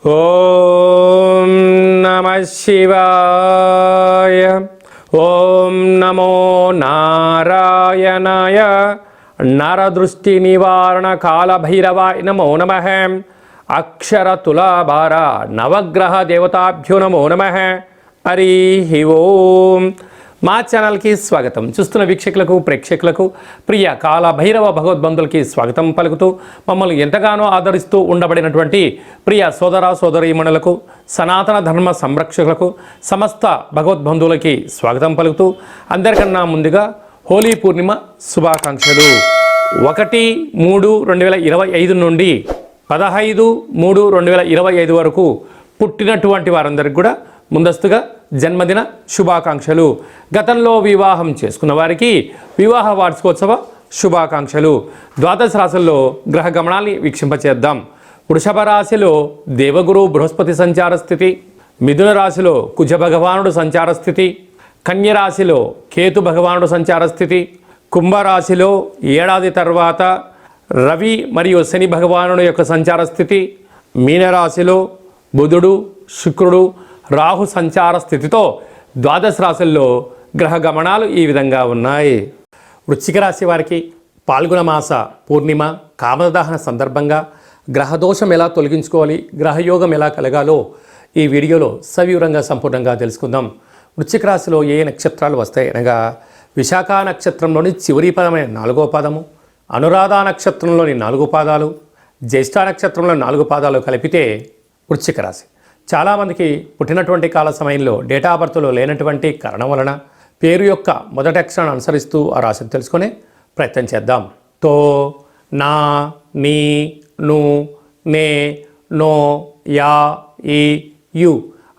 ఓం నమః శివాయ. ఓం నమో నారాయణాయ. నరదృష్టి నివారణ కాళభైరవాయ నమో నమః. అక్షర తులాభార నవగ్రహ దేవతాభ్యో నమో నమః. హరి ఓం. మా ఛానల్కి స్వాగతం. చూస్తున్న వీక్షకులకు ప్రేక్షకులకు ప్రియ కాళభైరవ భగవద్బంధులకి స్వాగతం పలుకుతూ మమ్మల్ని ఎంతగానో ఆదరిస్తూ ఉండబడినటువంటి ప్రియ సోదర సోదరీమణులకు సనాతన ధర్మ సంరక్షకులకు సమస్త భగవద్బంధువులకి స్వాగతం పలుకుతూ అందరికన్నా ముందుగా హోలీ పూర్ణిమ శుభాకాంక్షలు. 1/3/2025 నుండి 15/3/2025 వరకు పుట్టినటువంటి వారందరికీ కూడా ముందస్తుగా జన్మదిన శుభాకాంక్షలు. గతంలో వివాహం చేసుకున్న వారికి వివాహ వార్షికోత్సవ శుభాకాంక్షలు. ద్వాదశ రాశుల్లో గ్రహ గమనాన్ని వీక్షింపచేద్దాం. వృషభ రాశిలో దేవగురు బృహస్పతి సంచార స్థితి, మిథున రాశిలో కుజ భగవానుడు సంచార స్థితి, కన్య రాశిలో కేతు భగవానుడు సంచార స్థితి, కుంభరాశిలో ఏడాది తర్వాత రవి మరియు శని భగవానుడు యొక్క సంచార స్థితి, మీనరాశిలో బుధుడు శుక్రుడు రాహు సంచార స్థితితో ద్వాదశ రాశుల్లో గ్రహ గమనాలు ఈ విధంగా ఉన్నాయి. వృశ్చిక రాశి వారికి పాల్గొన మాస పూర్ణిమ కామదహన సందర్భంగా గ్రహదోషం ఎలా తొలగించుకోవాలి, గ్రహయోగం ఎలా కలగాలో ఈ వీడియోలో సవివరంగా సంపూర్ణంగా తెలుసుకుందాం. వృశ్చిక రాశిలో ఏ నక్షత్రాలు వస్తాయి అనగా విశాఖ నక్షత్రంలోని చివరి పదమైన 4వ పాదము, అనురాధ నక్షత్రంలోని 4 పాదాలు, జ్యేష్ఠ నక్షత్రంలో 4 పాదాలు కలిపితే వృశ్చిక రాశి. చాలామందికి పుట్టినటువంటి కాల సమయంలో డేటా ఆఫ్ బర్త్లో లేనటువంటి కారణం వలన పేరు యొక్క మొదటి అక్షరాన్ని అనుసరిస్తూ ఆ రాశిని తెలుసుకునే ప్రయత్నం చేద్దాం. తో, నా, నీ, ను, నే, నో, యా, ఈ, యు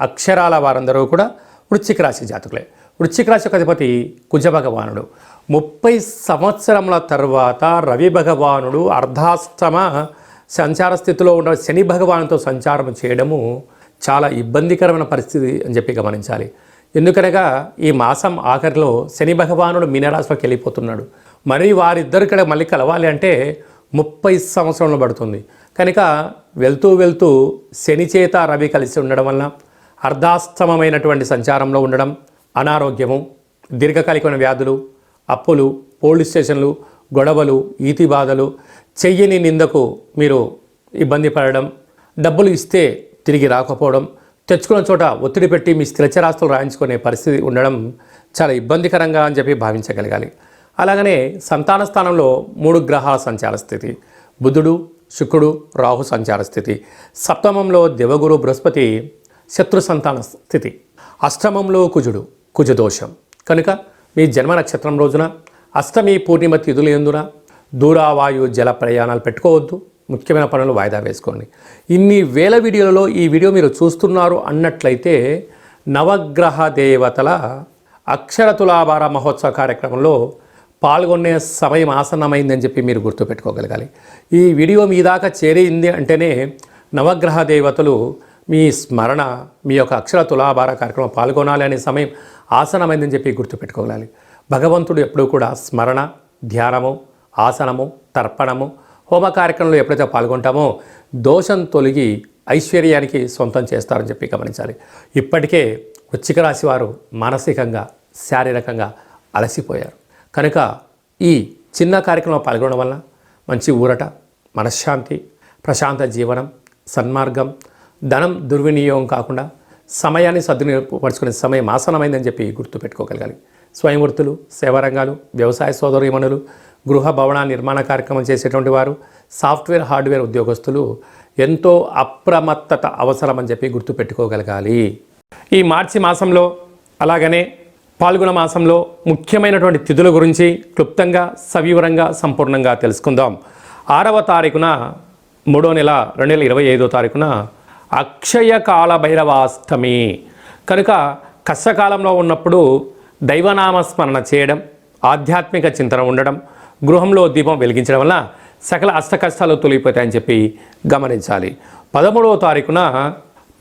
అక్షరాల వారందరూ కూడా వృశ్చిక రాశి జాతకులే. వృశ్చిక రాశి యొక్క అధిపతి కుజ భగవానుడు. 30 సంవత్సరముల తర్వాత రవి భగవానుడు అర్ధాష్టమ సంచార స్థితిలో ఉన్న శని భగవానుతో సంచారం చేయడము చాలా ఇబ్బందికరమైన పరిస్థితి అని చెప్పి గమనించాలి. ఎందుకనగా ఈ మాసం ఆఖరిలో శని భగవానుడు మీనరాశిలోకి వెళ్ళిపోతున్నాడు. మరి వారిద్దరికడ మళ్ళీ కలవాలి అంటే 30 సంవత్సరంలో పడుతుంది. కనుక వెళ్తూ వెళ్తూ శని చేత రవి కలిసి ఉండడం వలన అర్ధాస్తమమైనటువంటి సంచారంలో ఉండడం, అనారోగ్యము, దీర్ఘకాలికమైన వ్యాధులు, అప్పులు, పోలీస్ స్టేషన్లు, గొడవలు, ఈతి బాధలు, చెయ్యని నిందకు మీరు ఇబ్బంది పడడం, డబ్బులు ఇస్తే తిరిగి రాకపోవడం, తెచ్చుకున్న చోట ఒత్తిడి పెట్టి మీ స్థిరచరాస్తులు రాయించుకునే పరిస్థితి ఉండడం చాలా ఇబ్బందికరంగా అని చెప్పి భావించగలగాలి. అలాగనే సంతాన స్థానంలో 3 గ్రహాల సంచార స్థితి, బుధుడు శుక్రుడు రాహు సంచార స్థితి, సప్తమంలో దేవగురు బృహస్పతి శత్రు సంతాన స్థితి, అష్టమంలో కుజుడు కుజదోషం. కనుక మీ జన్మ నక్షత్రం రోజున అష్టమి పూర్ణిమ తిథులు ఎందున దూరావాయు జల ప్రయాణాలు పెట్టుకోవద్దు. ముఖ్యమైన పనులు వాయిదా వేసుకోండి. ఇన్ని వేల వీడియోలలో ఈ వీడియో మీరు చూస్తున్నారు అన్నట్లయితే నవగ్రహ దేవతల అక్షర తులాభార మహోత్సవ కార్యక్రమంలో పాల్గొనే సమయం ఆసన్నమైందని చెప్పి మీరు గుర్తుపెట్టుకోగలగాలి. ఈ వీడియో మీ దాకా చేరింది అంటేనే నవగ్రహ దేవతలు మీ స్మరణ, మీ యొక్క అక్షర తులాభార కార్యక్రమం పాల్గొనాలి అనే సమయం ఆసనమైందని చెప్పి గుర్తుపెట్టుకోగలాలి. భగవంతుడు ఎప్పుడూ కూడా స్మరణ, ధ్యానము, ఆసనము, తర్పణము, హోమ కార్యక్రమంలో ఎప్పుడైతే పాల్గొంటామో దోషం తొలగి ఐశ్వర్యానికి సొంతం చేస్తారని చెప్పి గమనించాలి. ఇప్పటికే వృశ్చిక రాశి వారు మానసికంగా శారీరకంగా అలసిపోయారు. కనుక ఈ చిన్న కార్యక్రమంలో పాల్గొనడం వల్ల మంచి ఊరట, మనశ్శాంతి, ప్రశాంత జీవనం, సన్మార్గం, ధనం దుర్వినియోగం కాకుండా సమయాన్ని సద్వినియోగపరుచుకునే సమయం ఆసనమైందని చెప్పి గుర్తుపెట్టుకోగలగాలి. స్వయం వృత్తులు, సేవారంగాలు, వ్యవసాయ సోదరీమణులు, గృహ భవన నిర్మాణ కార్యక్రమం చేసేటువంటి వారు, సాఫ్ట్వేర్ హార్డ్వేర్ ఉద్యోగస్తులు ఎంతో అప్రమత్తత అవసరమని చెప్పి గుర్తుపెట్టుకోగలగాలి. ఈ మార్చి మాసంలో అలాగనే పాల్గొన మాసంలో ముఖ్యమైనటువంటి తిథుల గురించి క్లుప్తంగా సవివరంగా సంపూర్ణంగా తెలుసుకుందాం. 6వ తారీఖున 3వ నెల 2025 తారీఖున అక్షయ కాళభైరవాష్టమి. కనుక కష్టకాలంలో ఉన్నప్పుడు దైవనామస్మరణ చేయడం, ఆధ్యాత్మిక చింతన ఉండడం, గృహంలో దీపం వెలిగించడం వల్ల సకల అష్టకష్టాలు తొలగిపోతాయని చెప్పి గమనించాలి. 13వ తారీఖున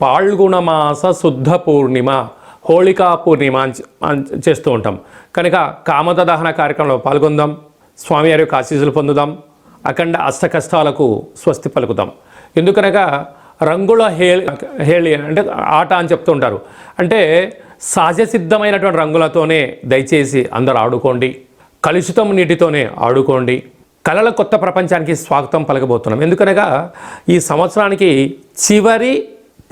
పాల్గొనమాస శుద్ధ పూర్ణిమ, హోళికా పూర్ణిమ చేస్తూ ఉంటాం. కనుక కామద దహన కార్యక్రమంలో పాల్గొందాం, స్వామి వారి యొక్క ఆశీస్సులు పొందుదాం, అఖండ అష్టకష్టాలకు స్వస్తి పలుకుదాం. ఎందుకనగా రంగుల హేళి అంటే ఆట అని చెప్తూ ఉంటారు. అంటే సహజ సిద్ధమైనటువంటి రంగులతోనే దయచేసి అందరూ ఆడుకోండి, కలుషితం నీటితోనే ఆడుకోండి. కళల కొత్త ప్రపంచానికి స్వాగతం పలకబోతున్నాం. ఎందుకనగా ఈ సంవత్సరానికి చివరి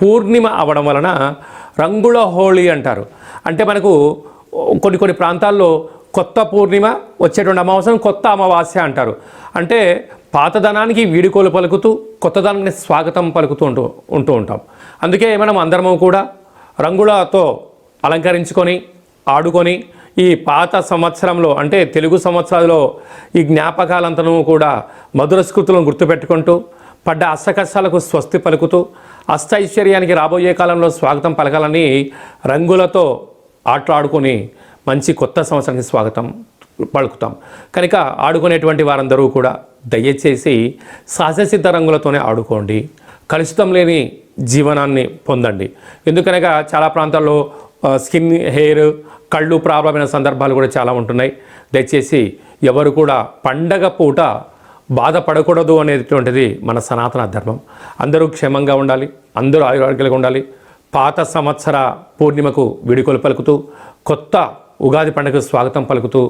పూర్ణిమ అవడం వలన రంగుల హోళీ అంటారు. అంటే మనకు కొన్ని ప్రాంతాల్లో కొత్త పూర్ణిమ, వచ్చేటువంటి అమావాస్యను కొత్త అమావాస్య అంటారు. అంటే పాతదనానికి వీడుకోలు పలుకుతూ కొత్తదనానికి స్వాగతం పలుకుతూ ఉంటూ ఉంటాం. అందుకే మనం అందరము కూడా రంగులతో అలంకరించుకొని ఆడుకొని ఈ పాత సంవత్సరంలో అంటే తెలుగు సంవత్సరాల్లో ఈ జ్ఞాపకాలంతనూ కూడా మధుర స్మృతులను గుర్తుపెట్టుకుంటూ పడ్డ అష్టకష్టాలకు స్వస్తి పలుకుతూ అష్టైశ్వర్యానికి రాబోయే కాలంలో స్వాగతం పలకాలని రంగులతో ఆటలాడుకొని మంచి కొత్త సంవత్సరానికి స్వాగతం పలుకుతాం. కనుక ఆడుకునేటువంటి వారందరూ కూడా దయచేసి సహజసిద్ధ రంగులతోనే ఆడుకోండి, కలుషితం లేని జీవనాన్ని పొందండి. ఎందుకనగా చాలా ప్రాంతాల్లో స్కిన్, హెయిర్, కళ్ళు ప్రాబ్లమైన సందర్భాలు కూడా చాలా ఉంటున్నాయి. దయచేసి ఎవరు కూడా పండగ పూట బాధపడకూడదు అనేటువంటిది మన సనాతన ధర్మం. అందరూ క్షేమంగా ఉండాలి, అందరూ ఆరోగ్యంగా ఉండాలి. పాత సంవత్సర పూర్ణిమకు వీడుకోలు పలుకుతూ కొత్త ఉగాది పండుగకు స్వాగతం పలుకుతూ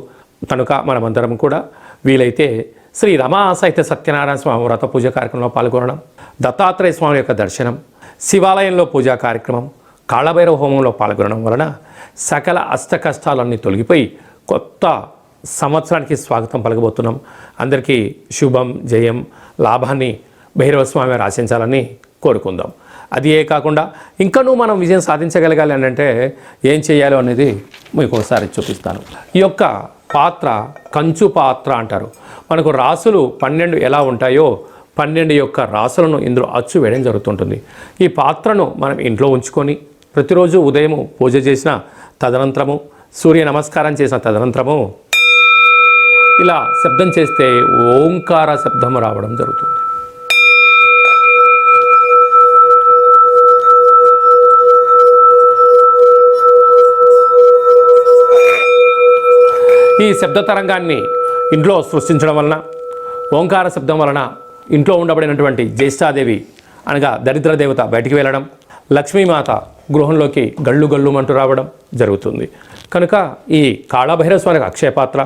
కనుక మనమందరం కూడా వీలైతే శ్రీ రమా సాహిత్య సత్యనారాయణ స్వామి వ్రత పూజ కార్యక్రమంలో పాల్గొనడం, దత్తాత్రేయ స్వామి యొక్క దర్శనం, శివాలయంలో పూజా కార్యక్రమం, కాళభైరవ హోమంలో పాల్గొనడం వలన సకల అష్ట కష్టాలన్నీ తొలగిపోయి కొత్త సంవత్సరానికి స్వాగతం పలకబోతున్నాం. అందరికీ శుభం, జయం, లాభాన్ని భైరవ స్వామి ఆశించాలని కోరుకుందాం. అది ఏ కాకుండా ఇంకనూ మనం విజయం సాధించగలగాలి అని అంటే ఏం చేయాలో అనేది మీకు ఒకసారి చూపిస్తాను. ఈ యొక్క పాత్ర కంచు పాత్ర అంటారు. మనకు రాసులు 12 ఎలా ఉంటాయో 12 యొక్క రాసులను ఇందులో అచ్చు వేయడం జరుగుతుంటుంది. ఈ పాత్రను మనం ఇంట్లో ఉంచుకొని ప్రతిరోజు ఉదయం పూజ చేసిన తదనంతరము, సూర్య నమస్కారం చేసిన తదనంతరము ఇలా శబ్దం చేస్తే ఓంకార శబ్దం రావడం జరుగుతుంది. ఈ శబ్ద తరంగాన్ని ఇంట్లో సృష్టించడం వలన, ఓంకార శబ్దం వలన ఇంట్లో ఉండబడినటువంటి జ్యేష్ఠాదేవి అనగా దరిద్ర దేవత బయటికి వెళ్ళడం, లక్ష్మీమాత గృహంలోకి గళ్ళు గళ్ళుమంటూ రావడం జరుగుతుంది. కనుక ఈ కాళభైరవ స్వామికి అక్షయపాత్ర,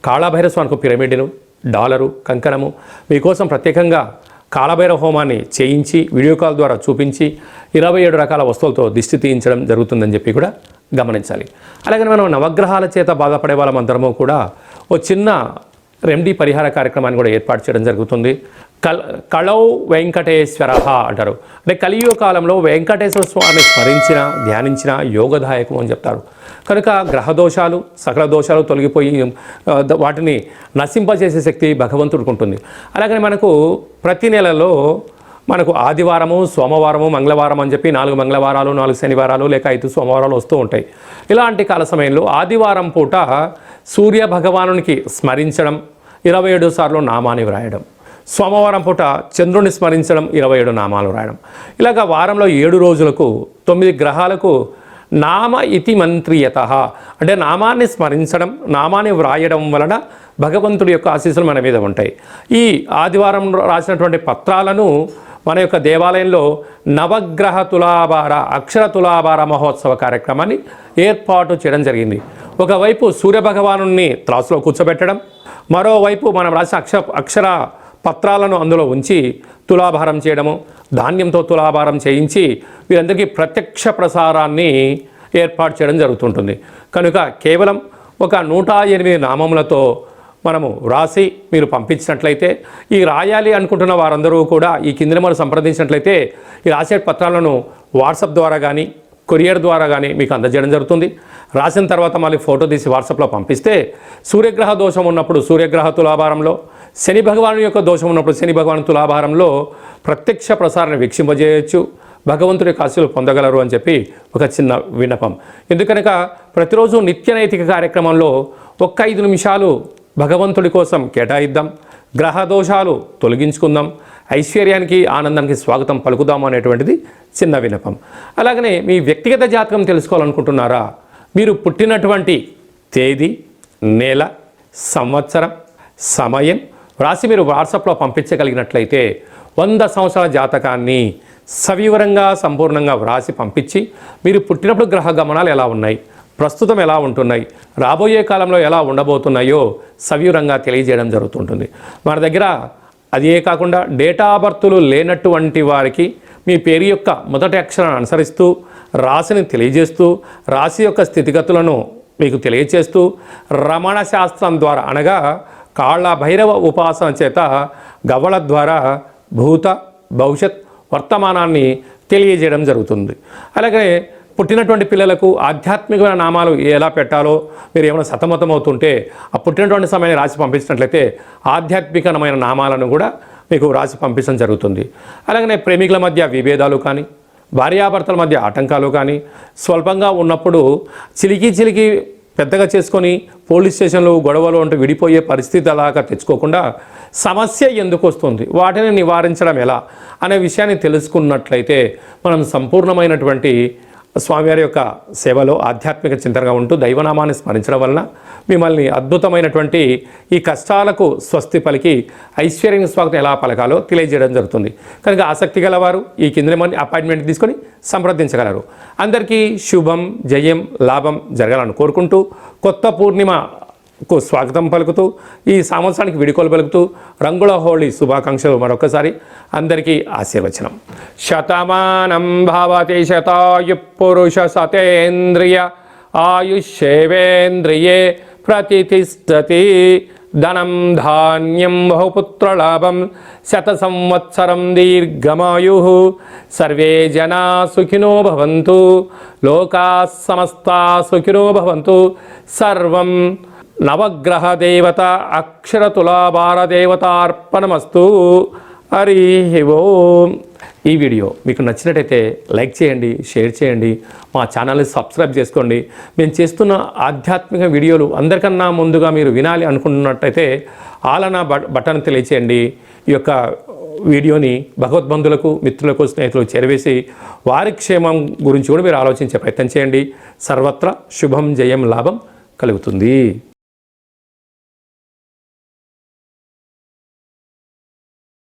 కాళభైరవ స్వామికి పిరమిడ్ను, డాలరు, కంకణము మీకోసం ప్రత్యేకంగా కాళభైరవ హోమాన్ని చేయించి వీడియో కాల్ ద్వారా చూపించి 27 రకాల వస్తువులతో దిష్టి తీయించడం జరుగుతుందని చెప్పి కూడా గమనించాలి. అలాగే మనం నవగ్రహాల చేత బాధపడే వాళ్ళమందరము కూడా ఓ చిన్న రెమెడీ పరిహార కార్యక్రమాన్ని కూడా ఏర్పాటు చేయడం జరుగుతుంది. కళౌ వెంకటేశ్వర అంటారు. అంటే కలియుగ కాలంలో వెంకటేశ్వర స్వామిని స్మరించిన, ధ్యానించిన యోగదాయకం అని చెప్తారు. కనుక గ్రహదోషాలు, సకల దోషాలు తొలగిపోయి వాటిని నశింపజేసే శక్తి భగవంతుడికి ఉంటుంది. అలాగే మనకు ప్రతి నెలలో మనకు ఆదివారము, సోమవారము, మంగళవారం అని చెప్పి 4 మంగళవారాలు, 4 శనివారాలు లేక 5 సోమవారాలు వస్తూ ఉంటాయి. ఇలాంటి కాల సమయంలో ఆదివారం పూట సూర్య భగవానునికి స్మరించడం, 27 సార్లు నామాన్ని వ్రాయడం, సోమవారం పూట చంద్రుని స్మరించడం, 27 నామాలు వ్రాయడం. ఇలాగ వారంలో 7 రోజులకు 9 గ్రహాలకు నామ ఇతి మంత్రియత అంటే నామాన్ని స్మరించడం, నామాన్ని వ్రాయడం వలన భగవంతుడి యొక్క ఆశీస్సులు మన మీద ఉంటాయి. ఈ ఆదివారం రాసినటువంటి పత్రాలను మన యొక్క దేవాలయంలో నవగ్రహ తులాభార, అక్షర తులాభార మహోత్సవ కార్యక్రమాన్ని ఏర్పాటు చేయడం జరిగింది. ఒకవైపు సూర్యభగవాను త్రాసులో కూర్చోబెట్టడం, మరోవైపు మనం రాసిన అక్షర పత్రాలను అందులో ఉంచి తులాభారం చేయడము, ధాన్యంతో తులాభారం చేయించి వీరందరికీ ప్రత్యక్ష ప్రసారాన్ని ఏర్పాటు చేయడం జరుగుతుంటుంది. కనుక కేవలం ఒక 108 నామములతో మనము రాసి మీరు పంపించినట్లయితే, ఈ రాయాలి అనుకుంటున్న వారందరూ కూడా ఈ కింద నెంబర్ సంప్రదించినట్లయితే ఈ రాసే పత్రాలను వాట్సాప్ ద్వారా కానీ కొరియర్ ద్వారా కానీ మీకు అందజేయడం జరుగుతుంది. రాసిన తర్వాత మళ్ళీ ఫోటో తీసి వాట్సాప్లో పంపిస్తే సూర్యగ్రహ దోషం ఉన్నప్పుడు సూర్యగ్రహ తులాభారంలో, శని భగవాను యొక్క దోషం ఉన్నప్పుడు శని భగవాను తులాభారంలో ప్రత్యక్ష ప్రసారాన్ని వీక్షింపజేయచ్చు, భగవంతుడి ఆశీస్సులు పొందగలరు అని చెప్పి ఒక చిన్న విన్నపం. ఎందుకనగా ప్రతిరోజు నిత్య నైతిక కార్యక్రమంలో 5 నిమిషాలు భగవంతుడి కోసం కేటాయిద్దాం, గ్రహ దోషాలు తొలగించుకుందాం, ఐశ్వర్యానికి, ఆనందానికి స్వాగతం పలుకుదాం అనేటువంటిది చిన్న విన్నపం. అలాగనే మీ వ్యక్తిగత జాతకం తెలుసుకోవాలనుకుంటున్నారా? మీరు పుట్టినటువంటి తేదీ, నెల, సంవత్సరం, సమయం రాసి మీరు వాట్సాప్లో పంపించగలిగినట్లయితే 100 సంవత్సరాల జాతకాన్ని సవివరంగా సంపూర్ణంగా వ్రాసి పంపించి మీరు పుట్టినప్పుడు గ్రహ గమనాలు ఎలా ఉన్నాయి, ప్రస్తుతం ఎలా ఉంటున్నాయి, రాబోయే కాలంలో ఎలా ఉండబోతున్నాయో సవివరంగా తెలియజేయడం జరుగుతుంటుంది. మన దగ్గర అదే కాకుండా డేటా ఆఫ్ బర్త్లు లేనటువంటి వారికి మీ పేరు యొక్క మొదటి అక్షరాన్ని అనుసరిస్తూ రాశిని తెలియజేస్తూ రాశి యొక్క స్థితిగతులను మీకు తెలియజేస్తూ రమణ శాస్త్రం ద్వారా అనగా కాళ్ళ భైరవ ఉపాసన చేత గవ్వల ద్వారా భూత భవిష్యత్ వర్తమానాన్ని తెలియజేయడం జరుగుతుంది. అలాగే పుట్టినటువంటి పిల్లలకు ఆధ్యాత్మికమైన నామాలు ఎలా పెట్టాలో మీరు ఏమైనా సతమతమవుతుంటే ఆ పుట్టినటువంటి సమయాన్ని రాసి పంపించినట్లయితే ఆధ్యాత్మికమైన నామాలను కూడా మీకు రాసి పంపించడం జరుగుతుంది. అలాగనే ప్రేమికుల మధ్య విభేదాలు కానీ భార్యాభర్తల మధ్య ఆటంకాలు కానీ స్వల్పంగా ఉన్నప్పుడు చిలికి పెద్దగా చేసుకొని పోలీస్ స్టేషన్లు గొడవలు అంటూ విడిపోయే పరిస్థితి అలాగా తెచ్చుకోకుండా సమస్య ఎందుకు వస్తుంది, వాటిని నివారించడం ఎలా అనే విషయాన్ని తెలుసుకున్నట్లయితే మనం సంపూర్ణమైనటువంటి స్వామివారి యొక్క సేవలో ఆధ్యాత్మిక చింతనగా ఉంటూ దైవనామాన్ని స్మరించడం వలన మిమ్మల్ని అద్భుతమైనటువంటి ఈ కష్టాలకు స్వస్తి పలికి ఐశ్వర్యం స్వాగతం ఎలా పలకాలో తెలియజేయడం జరుగుతుంది. కనుక ఆసక్తి గలవారు ఈ కింద అపాయింట్మెంట్ తీసుకొని సంప్రదించగలరు. అందరికీ శుభం, జయం, లాభం జరగాలని కోరుకుంటూ కొత్త పూర్ణిమకు స్వాగతం పలుకుతూ ఈ సంవత్సరానికి విడుకోలు పలుకుతూ రంగుల హోళీ శుభాకాంక్షలు మరొకసారి అందరికీ ఆశీర్వచనం. శతమానం భవతి శతాయు పురుష సతేంద్రియ ఆయుష్యేవేంద్రియే ప్రతిష్టతి ధనం ధాన్యం బహుపుత్రలాభం శత సంవత్సరం దీర్ఘమాయు సర్వే జనా సుఖినో భవంతు లోకా సమస్తా సుఖినో భవంతు. సర్వం నవగ్రహ దేవత అక్షరతులాభార దేవతార్పణమస్తు. హరి ఓం. ఈ వీడియో మీకు నచ్చినట్టయితే లైక్ చేయండి, షేర్ చేయండి, మా ఛానల్ని సబ్స్క్రైబ్ చేసుకోండి. మేము చేస్తున్న ఆధ్యాత్మిక వీడియోలు అందరికన్నా ముందుగా మీరు వినాలి అనుకుంటున్నట్టయితే ఆలనా బటన్ తెలియచేయండి. ఈ యొక్క వీడియోని భగవద్బంధులకు, మిత్రులకు, స్నేహితులకు చేరవేసి వారి క్షేమం గురించి కూడా మీరు ఆలోచించే ప్రయత్నం చేయండి. సర్వత్రా శుభం, జయం, లాభం కలుగుతుంది.